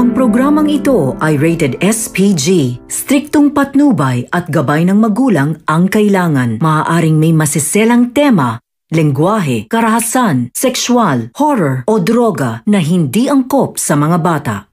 Ang programang ito ay rated SPG. Striktong patnubay at gabay ng magulang ang kailangan. Maaaring may masiselang tema, lengguwahe, karahasan, sexual, horror o droga na hindi angkop sa mga bata.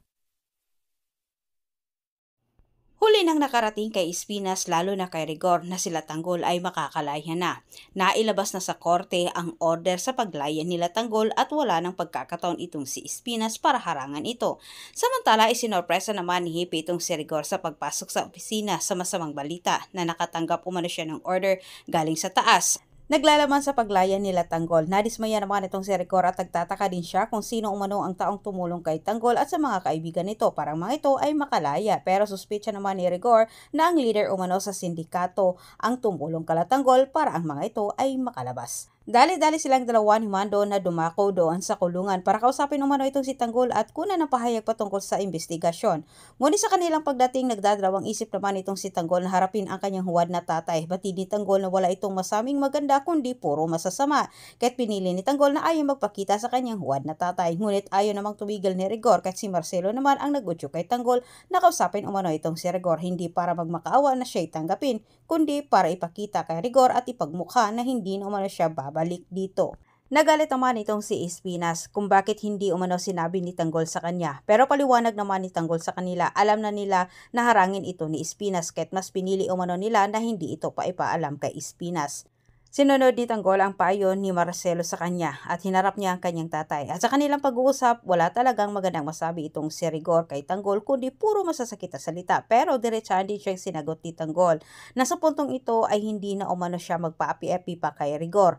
Huli nang nakarating kay Espinas lalo na kay Rigor na sila Tanggol ay makakalaya na. Nailabas na sa korte ang order sa paglaya nila Tanggol at wala nang pagkakataon itong si Espinas para harangan ito. Samantala isinorpresa naman ni Hippie itong si Rigor sa pagpasok sa opisina sa masamang balita na nakatanggap umano siya ng order galing sa taas. Naglalaman sa paglaya nila Tanggol. Nadismaya naman itong si Rigor at nagtataka din siya kung sino umano ang taong tumulong kay Tanggol at sa mga kaibigan nito para mga ito ay makalaya. Pero suspetsya naman ni Rigor na ang leader umano sa sindikato ang tumulong kala Tanggol para ang mga ito ay makalabas. Dali-dali silang dalawa ni Mando na dumako doon sa kulungan para kausapin umano itong si Tanggol at kunan ng pahayag patungkol sa investigasyon. Ngunit sa kanilang pagdating nagdadalawang isip naman itong si Tanggol na harapin ang kanyang huwad na tatay. Batid ni Tanggol na wala itong masaming maganda kundi puro masasama. Kaya't pinili ni Tanggol na ayaw magpakita sa kanyang huwad na tatay. Ngunit ayaw namang tumigil ni Rigor kahit si Marcelo naman ang nag-utyo kay Tanggol na kausapin umano itong si Rigor hindi para magmakaawa na siya'y tanggapin kundi para ipakita kay Rigor at ipagmukha na hindi na umano siya babalik dito. Nagalit naman itong si Espinas kung bakit hindi umano sinabi ni Tanggol sa kanya. Pero paliwanag naman ni Tanggol sa kanila, alam na nila na harangin ito ni Espinas kahit mas pinili umano nila na hindi ito pa ipaalam kay Espinas. Sinunod ni Tanggol ang payo ni Marcelo sa kanya at hinarap niya ang kanyang tatay. At sa kanilang pag-uusap, wala talagang magandang masabi itong si Rigor kay Tanggol kundi puro masasakit na salita. Pero diretsahan din siyang sinagot ni Tanggol na sa puntong ito ay hindi na umano siya magpaapi-api pa kay Rigor.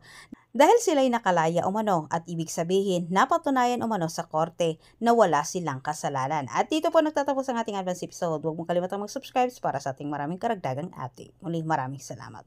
Dahil sila'y nakalaya umano at ibig sabihin napatunayan umano sa korte na wala silang kasalanan. At dito po nagtatapos ang ating advance episode. Huwag mong kalimutang mag-subscribe para sa ating maraming karagdagang update. Muli maraming salamat.